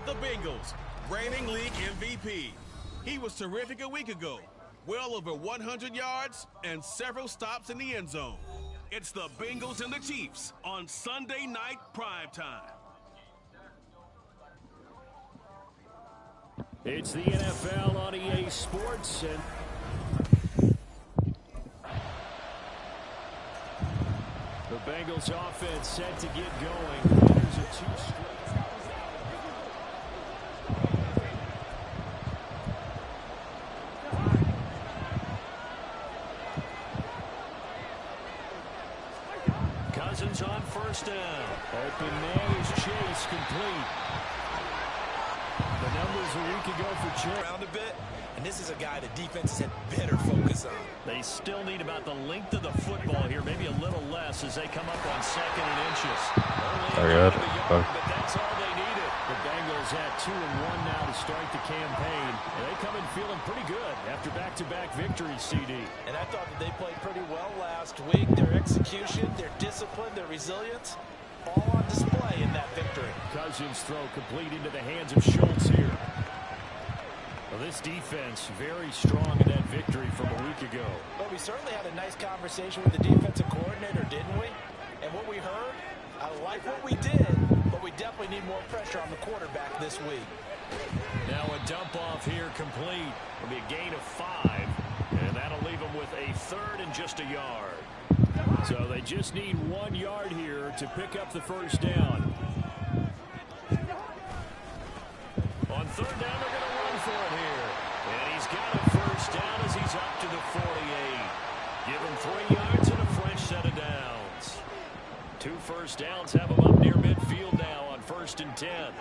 the Bengals, reigning league MVP. He was terrific a week ago. Well over 100 yards and several stops in the end zone. It's the Bengals and the Chiefs on Sunday night primetime. It's the NFL on EA Sports, and the Bengals offense set to get going. There's a two-straight. Cousins on first down. Open man is Chase, complete. The numbers a week ago for Chase. Around a bit, and this is a guy the defense had better focus on. They still need about the length of the football here, maybe a little less as they come up on 2nd and inches. But that's all they needed. The Bengals had 2-1 now to start the campaign, and they come in feeling pretty good after back-to-back victories, CD. And I thought that they played pretty well last week. Their execution, their discipline, their resilience, all on display in that victory. Cousins throw complete into the hands of Schultz here. Well, this defense very strong in that victory from a week ago. But we certainly had a nice conversation with the defensive coordinator, didn't we? And what we heard, I like what we did, but we definitely need more pressure on the quarterback this week. Now a dump off here complete. It'll be a gain of 5, and that'll leave them with a 3rd and just a yard. So they just need 1 yard here to pick up the first down. On 3rd down, they're going to run for it here. And he's got a first down as he's up to the 48. Give him 3 yards and a fresh set of downs. 2 first downs have him up near midfield now on 1st and 10.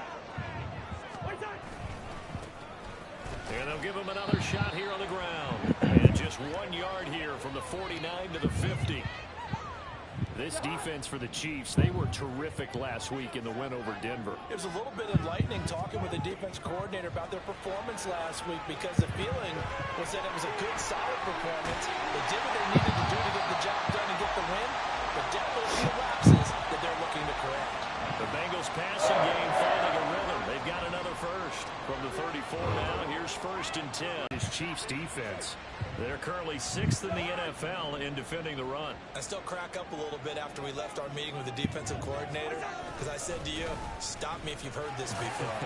And they'll give him another shot here on the ground. And just 1 yard here from the 49 to the 50. This defense for the Chiefs, they were terrific last week in the win over Denver. It was a little bit enlightening talking with the defense coordinator about their performance last week, because the feeling was that it was a good, solid performance. They did what they needed to do to get the job done and get the win, but definitely some lapses that they're looking to correct. The Bengals passing game finding a rhythm. They've got another first. From the 34 now, here's 1st and 10. His Chiefs defense. They're currently 6th in the NFL in defending the run. I still crack up a little bit after we left our meeting with the defensive coordinator, because I said to you, stop me if you've heard this before.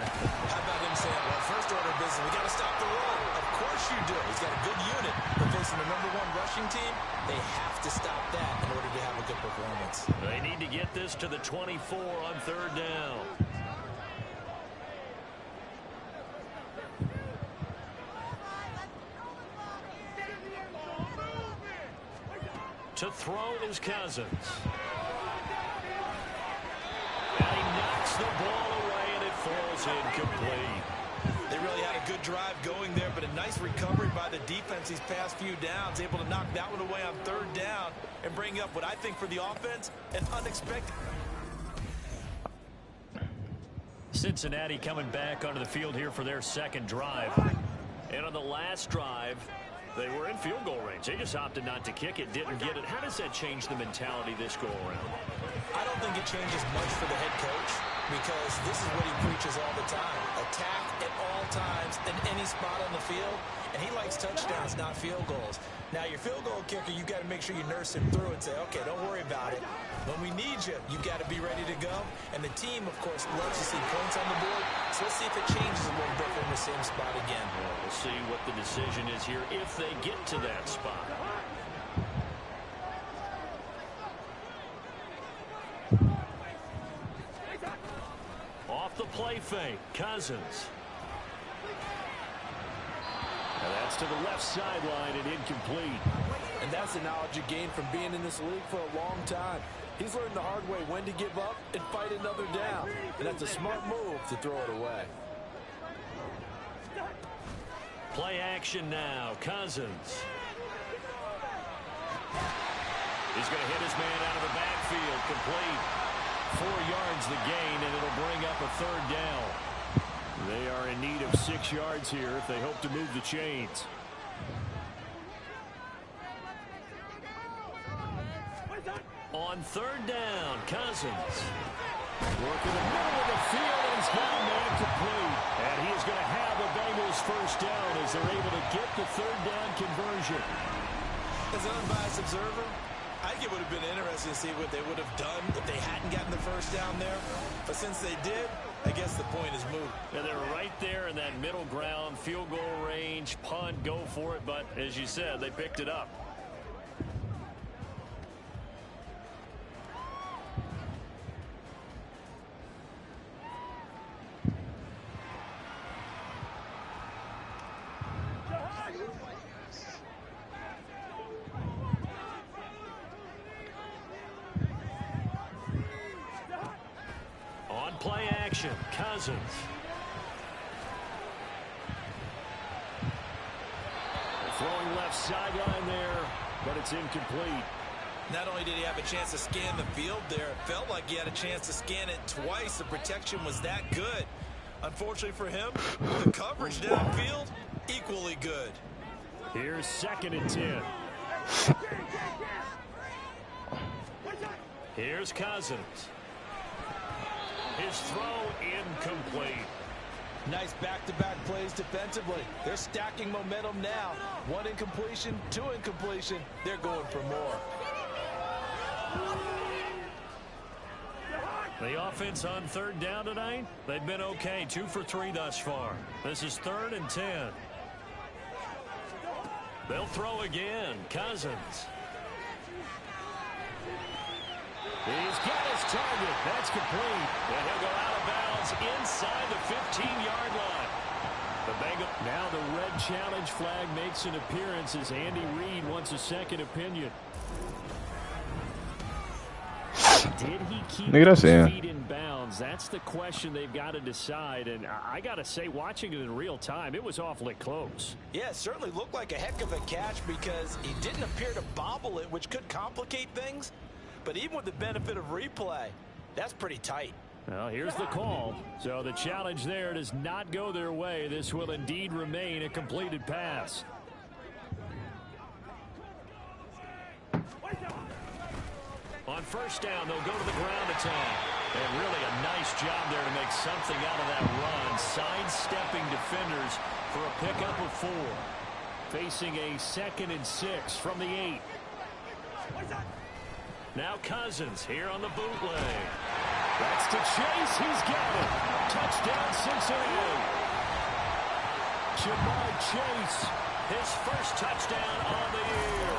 How about him saying, well, first order of business, we got to stop the run. Of course you do. He's got a good unit. But facing the #1 rushing team, they have to stop that in order to have a good performance. They need to get this to the 24 on 3rd down. To throw is Cousins. And he knocks the ball away, and it falls incomplete. They really had a good drive going there, but a nice recovery by the defense these past few downs, able to knock that one away on 3rd down and bring up what I think for the offense, an unexpected. Cincinnati coming back onto the field here for their 2nd drive. And on the last drive, they were in field goal range. They just opted not to kick it, didn't get it. How does that change the mentality this go around? I don't think it changes much for the head coach, because this is what he preaches all the time. Attack at all times in any spot on the field, and he likes touchdowns, not field goals. Now, your field goal kicker, you've got to make sure you nurse him through and say, okay, don't worry about it. When we need you, you've got to be ready to go. And the team, of course, loves to see points on the board. So let's see if it changes a little bit in the same spot again. Well, we'll see what the decision is here if they get to that spot. Off the play fake, Cousins. And that's to the left sideline and incomplete. And that's the knowledge you gain from being in this league for a long time. He's learned the hard way when to give up and fight another down. And that's a smart move to throw it away. Play action now, Cousins. He's going to hit his man out of the backfield, complete. 4 yards the gain, and it'll bring up a 3rd down. They are in need of 6 yards here if they hope to move the chains. On 3rd down, Cousins. Working the middle of the field, and he's got a man complete. And he is going to have the Bengals first down as they're able to get the third down conversion. As an unbiased observer, I think it would have been interesting to see what they would have done if they hadn't gotten the first down there. But since they did, I guess the point is moot. And they're right there in that middle ground, field goal range, punt, go for it. But as you said, they picked it up. Play action, Cousins. Throwing left sideline there, but it's incomplete. Not only did he have a chance to scan the field there, it felt like he had a chance to scan it twice. The protection was that good. Unfortunately for him, the coverage downfield, equally good. Here's 2nd and 10. Here's Cousins. His throw incomplete. Nice back-to-back plays defensively. They're stacking momentum now. 1 incompletion, 2 incompletion. They're going for more. The offense on 3rd down tonight, they've been okay. 2 for 3 thus far. This is 3rd and 10. They'll throw again. Cousins. He's got his target. That's complete. And he'll go out of bounds inside the 15-yard line. The Bengals. Now the red challenge flag makes an appearance as Andy Reid wants a second opinion. Did he keep his feet in bounds? That's the question they've got to decide. And I got to say, watching it in real time, it was awfully close. Yeah, it certainly looked like a heck of a catch because he didn't appear to bobble it, which could complicate things. But even with the benefit of replay, that's pretty tight. Well, here's the call. So the challenge there does not go their way. This will indeed remain a completed pass. On 1st down, they'll go to the ground attack. And really a nice job there to make something out of that run. Sidestepping defenders for a pickup of 4. Facing a 2nd and 6 from the 8. Now Cousins here on the bootleg. That's to Chase. He's got it. Touchdown Cincinnati. Jamar Chase, his first touchdown on the year.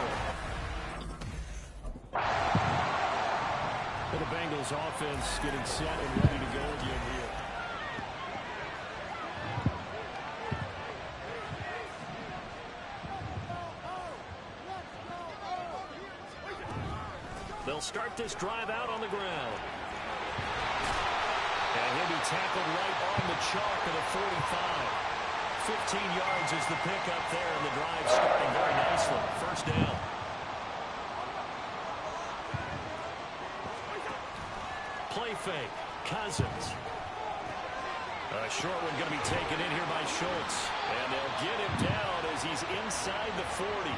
The Bengals offense getting set and ready to go again here. They'll start this drive out on the ground. And he'll be tackled right on the chalk of the 45. 15 yards is the pickup there, and the drive starting very nicely. 1st down. Play fake. Cousins. A short one going to be taken in here by Schultz. And they'll get him down as he's inside the 40.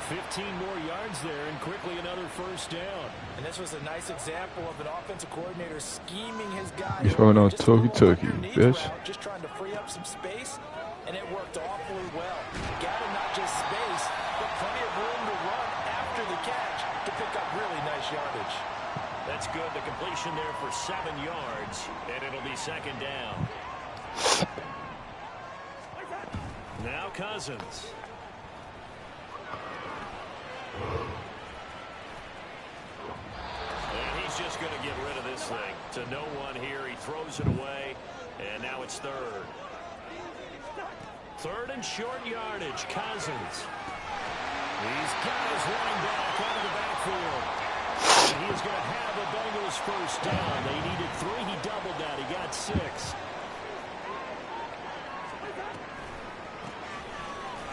15 more yards there, and quickly another 1st down. And this was a nice example of an offensive coordinator scheming his guy. Showing off turkey, bitch. Just trying to free up some space, and it worked awfully well. Got him not just space, but plenty of room to run after the catch to pick up really nice yardage. That's good. The completion there for 7 yards, and it'll be 2nd down. Now Cousins. And he's just going to get rid of this thing. To no one here. He throws it away, and now it's 3rd. 3rd and short yardage. Cousins. He's got his running back out of the backfield. And he is going to have the Bengals 1st down. They needed 3. He doubled that. He got 6.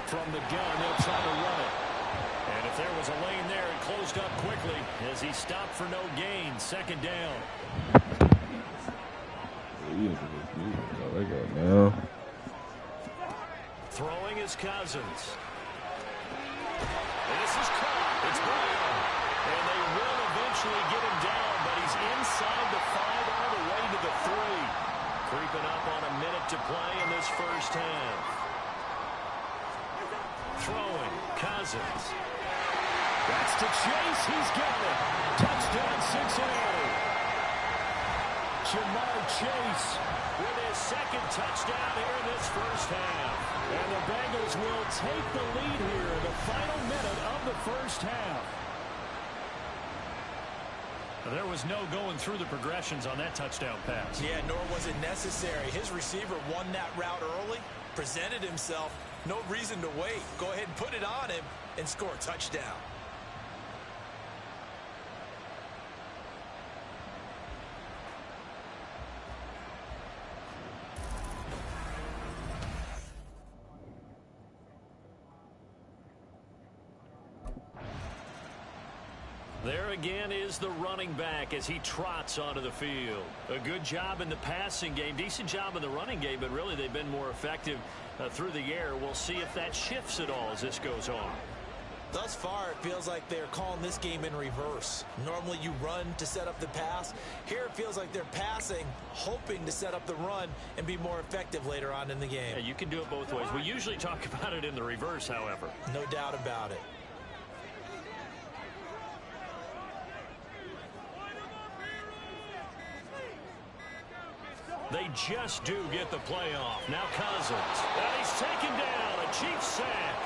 From the gun, they'll try to run it. And if there was a lane there, it closed up quickly as he stopped for no gain. 2nd down. There you go now. Throwing is Cousins. And this is caught. It's Brown. And they will eventually get him down, but He's inside the 5 all the way to the 3. Creeping up on a minute to play in this first half. Throwing, Cousins. That's to Chase. He's got it. Touchdown, Cincinnati. Jamar Chase with his second touchdown here in this first half. And the Bengals will take the lead here in the final minute of the first half. There was no going through the progressions on that touchdown pass. Yeah, nor was it necessary. His receiver won that route early, presented himself. No reason to wait. Go ahead and put it on him and score a touchdown. There again is the running back as he trots onto the field. A good job in the passing game, decent job in the running game, but really they've been more effective through the air. We'll see if that shifts at all as this goes on. Thus far, it feels like they're calling this game in reverse. Normally you run to set up the pass. Here it feels like they're passing, hoping to set up the run and be more effective later on in the game. Yeah, you can do it both ways. We usually talk about it in the reverse, however. No doubt about it. They just do get the playoff. Now Cousins. And he's taken down. A Chiefs sack.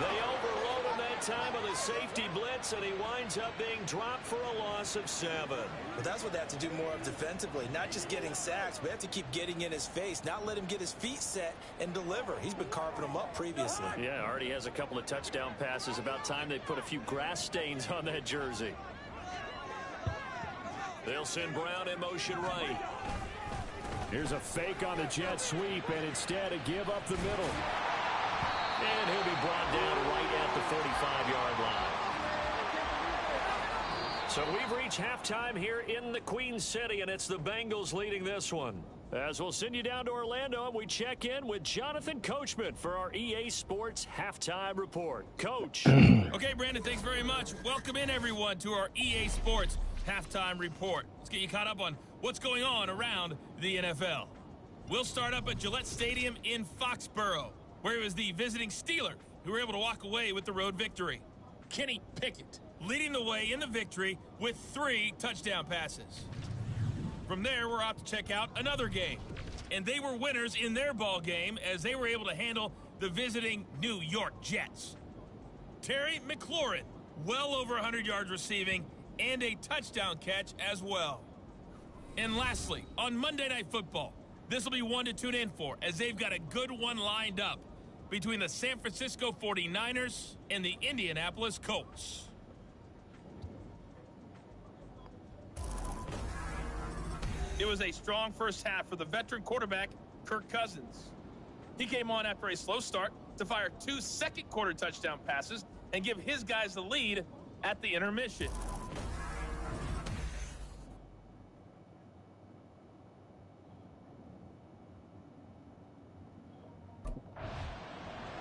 They overload him that time with a safety blitz, and he winds up being dropped for a loss of 7. But that's what they have to do more of defensively. Not just getting sacks, but they have to keep getting in his face. Not let him get his feet set and deliver. He's been carving them up previously. Yeah, already has a couple of touchdown passes. About time they put a few grass stains on that jersey. They'll send Brown in motion right. Here's a fake on the jet sweep, and instead a give up the middle. And he'll be brought down right at the 45-yard line. So we've reached halftime here in the Queen City, and it's the Bengals leading this one. As we'll send you down to Orlando, and we check in with Jonathan Coachman for our EA Sports Halftime Report. Coach. Okay, Brandon, thanks very much. Welcome in, everyone, to our EA Sports Halftime Report. Let's get you caught up on what's going on around the NFL. We'll start up at Gillette Stadium in Foxborough, where it was the visiting Steelers who were able to walk away with the road victory. Kenny Pickett leading the way in the victory with 3 touchdown passes. From there, we're off to check out another game. And they were winners in their ball game as they were able to handle the visiting New York Jets. Terry McLaurin, well over 100 yards receiving and a touchdown catch as well. And lastly, on Monday Night Football, this will be one to tune in for as they've got a good one lined up between the San Francisco 49ers and the Indianapolis Colts. It was a strong first half for the veteran quarterback, Kirk Cousins. He came on after a slow start to fire 2 second-quarter touchdown passes and give his guys the lead at the intermission.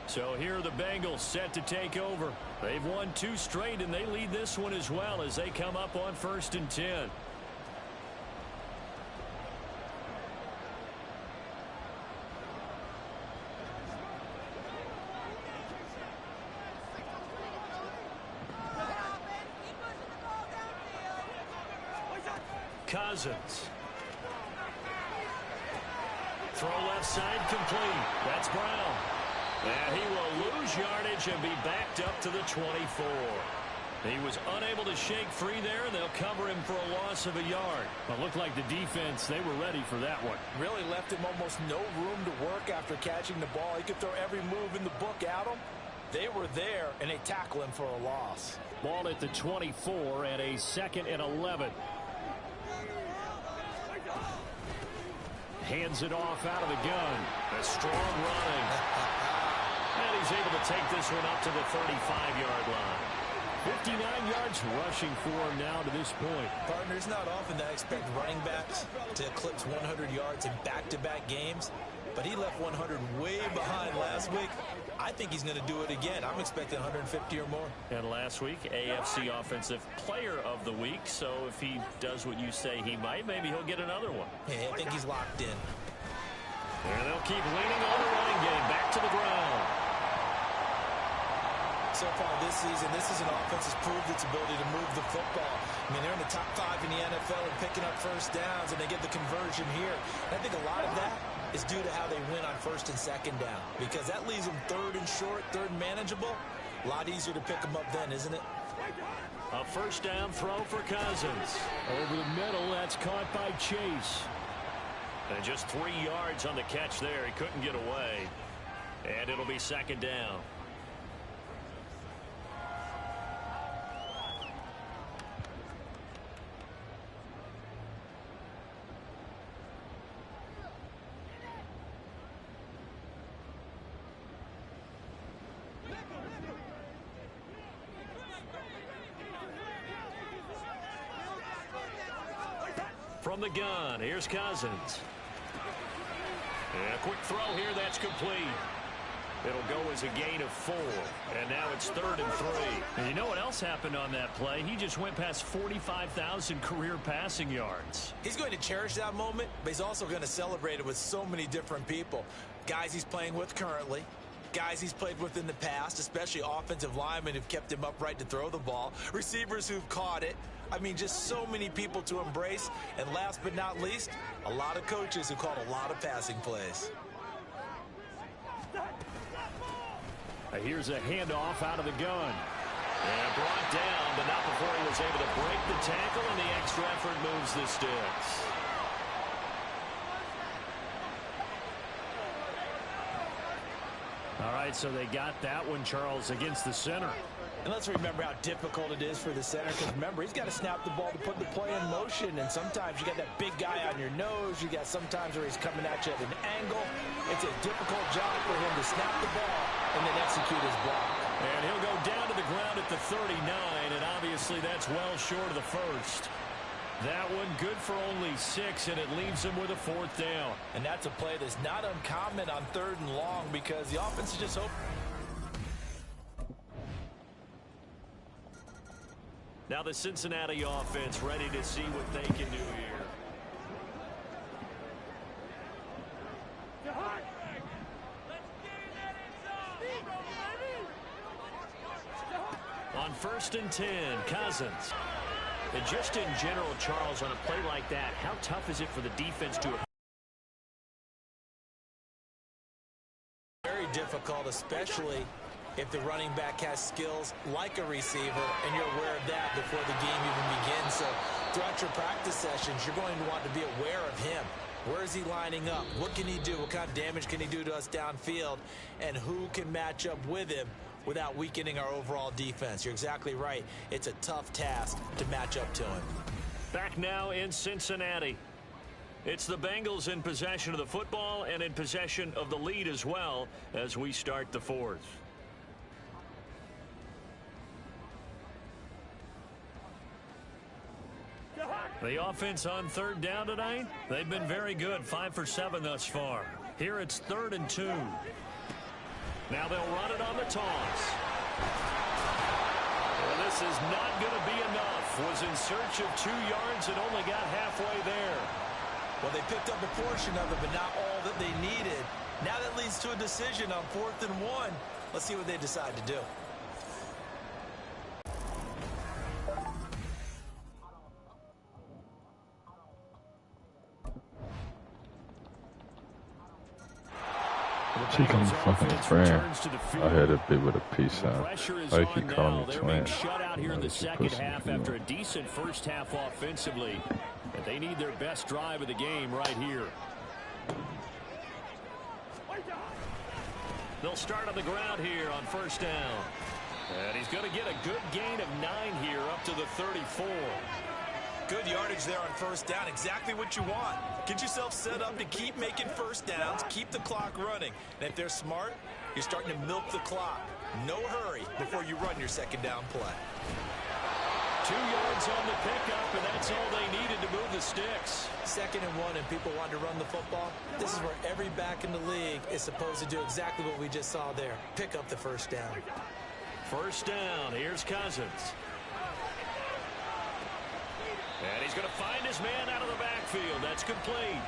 So here are the Bengals set to take over. They've won 2 straight, and they lead this one as well as they come up on 1st and 10. Cousins. Throw left side complete. That's Brown. And he will lose yardage and be backed up to the 24. He was unable to shake free there, and they'll cover him for a loss of a yard. But looked like the defense, they were ready for that one. Really left him almost no room to work after catching the ball. He could throw every move in the book at him. They were there, and they tackle him for a loss. Ball at the 24 and a 2nd and 11. Hands it off out of the gun. A strong running. And he's able to take this one up to the 35-yard line. 59 yards rushing for him now to this point. Partner, it's not often that I expect running backs to eclipse 100 yards in back-to-back games. but he left 100 way behind last week. I think he's going to do it again. I'm expecting 150 or more. And last week, AFC Offensive Player of the Week. So if he does what you say he might, maybe he'll get another one. Hey, I think he's locked in. And they'll keep leaning on the running game. Back to the ground. So far this season, this is an offense that's proved its ability to move the football. I mean, they're in the top 5 in the NFL and picking up first downs, and they get the conversion here. And I think a lot of that is due to how they win on first and second down, because that leaves them third and short, third and manageable. A lot easier to pick them up then, isn't it? A first down throw for Cousins. Over the middle, that's caught by Chase. And just 3 yards on the catch there. He couldn't get away. And it'll be second down. From the gun, here's Cousins. And a quick throw here, that's complete. It'll go as a gain of 4. And now it's 3rd and 3. And you know what else happened on that play? He just went past 45,000 career passing yards. He's going to cherish that moment, but he's also going to celebrate it with so many different people. Guys he's playing with currently, guys he's played with in the past, especially offensive linemen who've kept him upright to throw the ball, receivers who've caught it. I mean, just so many people to embrace. And last but not least, a lot of coaches who called a lot of passing plays. Here's a handoff out of the gun. And brought down, but not before he was able to break the tackle, and the extra effort moves the sticks. All right, so they got that one, Charles, against the center. And let's remember how difficult it is for the center, because remember, he's got to snap the ball to put the play in motion, and sometimes you got that big guy on your nose. You got sometimes where he's coming at you at an angle. It's a difficult job for him to snap the ball and then execute his block. And he'll go down to the ground at the 39, and obviously that's well short of the first. That one good for only 6, and it leaves him with a 4th down. And that's a play that's not uncommon on 3rd and long, because the offense is just hoping. Now the Cincinnati offense ready to see what they can do here. On 1st and 10, Cousins. And just in general, Charles, on a play like that, how tough is it for the defense to... Very difficult, especially if the running back has skills like a receiver, and you're aware of that before the game even begins. So throughout your practice sessions, you're going to want to be aware of him. Where is he lining up? What can he do? What kind of damage can he do to us downfield? And who can match up with him without weakening our overall defense? You're exactly right. It's a tough task to match up to him. Back now in Cincinnati. It's the Bengals in possession of the football and in possession of the lead as well as we start the 4th. The offense on 3rd down tonight, they've been very good, 5 for 7 thus far. Here it's 3rd and 2. Now they'll run it on the toss. Well, this is not going to be enough. Was in search of 2 yards and only got halfway there. Well, they picked up a portion of it, but not all that they needed. Now that leads to a decision on 4th and 1. Let's see what they decide to do. She comes fucking friend. I had a bit with a peace out. Like he called me twin. Shut out here in the second half after a decent first half offensively. But they need their best drive of the game right here. They'll start on the ground here on 1st down. And he's going to get a good gain of 9 here up to the 34. Good yardage there on 1st down. Exactly what you want. Get yourself set up to keep making 1st downs, keep the clock running. And if they're smart, you're starting to milk the clock. No hurry before you run your 2nd down play. 2 yards on the pickup, and that's all they needed to move the sticks. 2nd and 1, and people want to run the football. This is where every back in the league is supposed to do exactly what we just saw there. Pick up the 1st down. 1st down. Here's Cousins. And he's going to find his man out of the backfield. That's complete.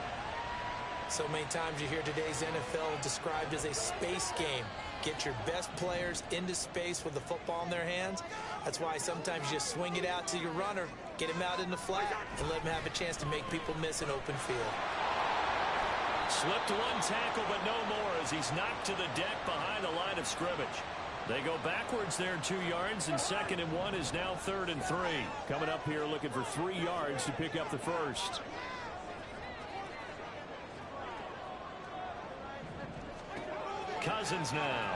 So many times you hear today's NFL described as a space game. Get your best players into space with the football in their hands. That's why sometimes you just swing it out to your runner, get him out in the flat, and let him have a chance to make people miss an open field. Slipped one tackle, but no more as he's knocked to the deck behind the line of scrimmage. They go backwards there 2 yards, and 2nd and 1 is now 3rd and 3. Coming up here looking for 3 yards to pick up the first. Cousins now.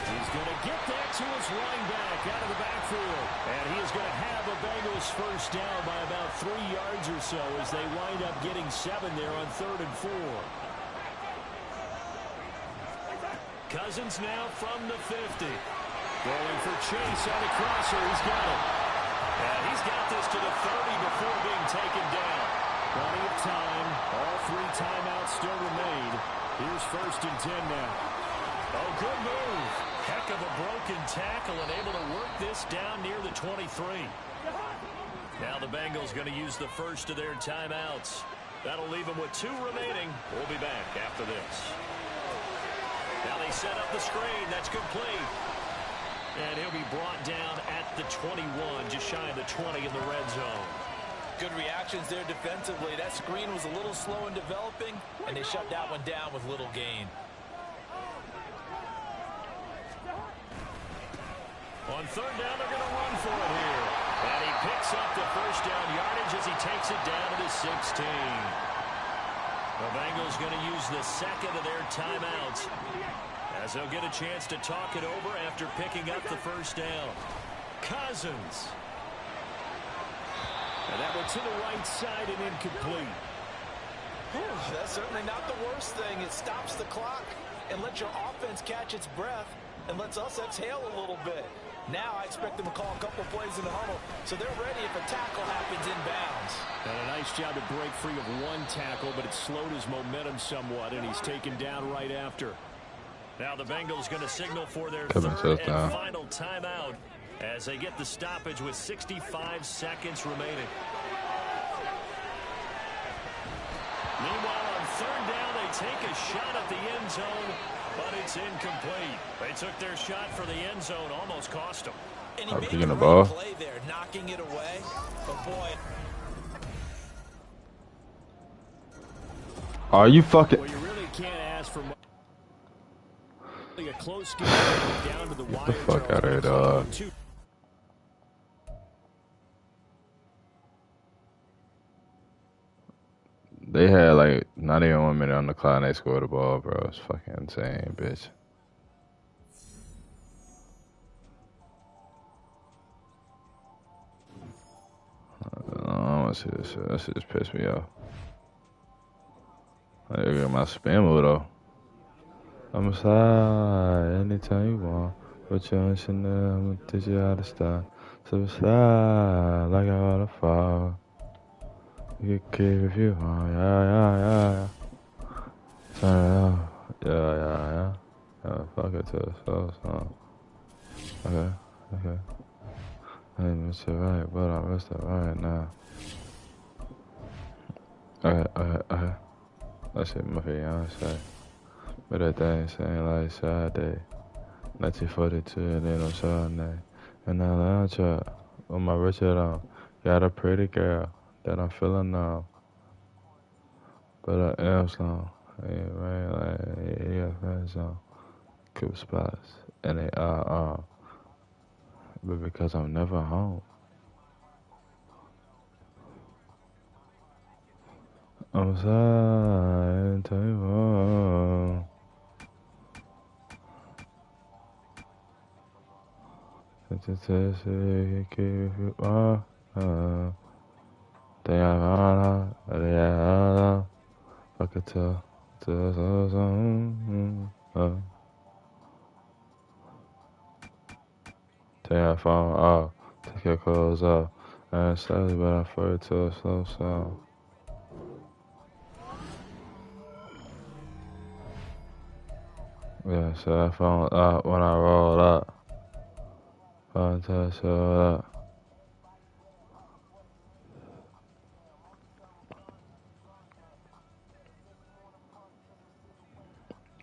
He's going to get that to his running back out of the backfield. And he is going to have a Bengals 1st down by about 3 yards or so as they wind up getting 7 there on 3rd and 4. Cousins now from the 50. Going for Chase on the crosser. He's got it. And he's got this to the 30 before being taken down. Plenty of time. All 3 timeouts still remain. Here's 1st and 10 now. Oh, good move. Heck of a broken tackle and able to work this down near the 23. Now the Bengals going to use the first of their timeouts. That'll leave them with 2 remaining. We'll be back after this. Now they set up the screen. That's complete. And he'll be brought down at the 21, just shy of the 20 in the red zone. Good reactions there defensively. That screen was a little slow in developing, and they shut that one down with little gain. On 3rd down, they're going to run for it here. And he picks up the 1st down yardage as he takes it down to the 16. The Bengals going to use the 2nd of their timeouts as they'll get a chance to talk it over after picking up the 1st down. Cousins. And that one to the right side and incomplete. That's certainly not the worst thing. It stops the clock and lets your offense catch its breath and lets us exhale a little bit. Now I expect them to call a couple plays in the huddle, so they're ready if a tackle happens inbounds. And a nice job to break free of one tackle, but it slowed his momentum somewhat, and he's taken down right after. Now the Bengals going to signal for their 3rd and final timeout as they get the stoppage with 65 seconds remaining. Meanwhile, on 3rd down, they take a shot at the end zone, but it's incomplete. They took their shot for the end zone, almost cost them. And he made a great play there, knocking it away. But boy, are you fucking? Well, you really can't ask for much. A close game down to the wire. Get the fuck out of here, dog. They had like not even 1 minute on the clock and they scored the ball, bro. It's fucking insane, bitch. I don't want to see this shit. That shit just pissed me off. I gotta get my spam mode though. I'ma slide anytime you want. Put you on Chanel, I'ma teach you how to style. So slide like I wanna fall. You can keep if you want, yeah. Turn it on, yeah. Fuck it to the soul song. Okay. I ain't missed it right, but I missed it right now. Okay. That shit my fiance. But that thing saying like Saturday. 1942 and then on Sunday. And I lounge up with my Richard on. Got a pretty girl that I'm feeling now. But I am slow. Ain't rain like yeah, friends on. Cool spots. And they are but because I'm never home. I'm sorry, and tell you wrong. Just to say you keep if you want. They are on, they are fuck it to they are phone Take your clothes off. I ain't slowly, but I further to a slow sound. Yeah, so I found out when I rolled up. Found to show up.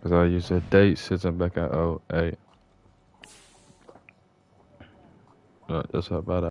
Cause I used to date sitting back at 08. That's about it.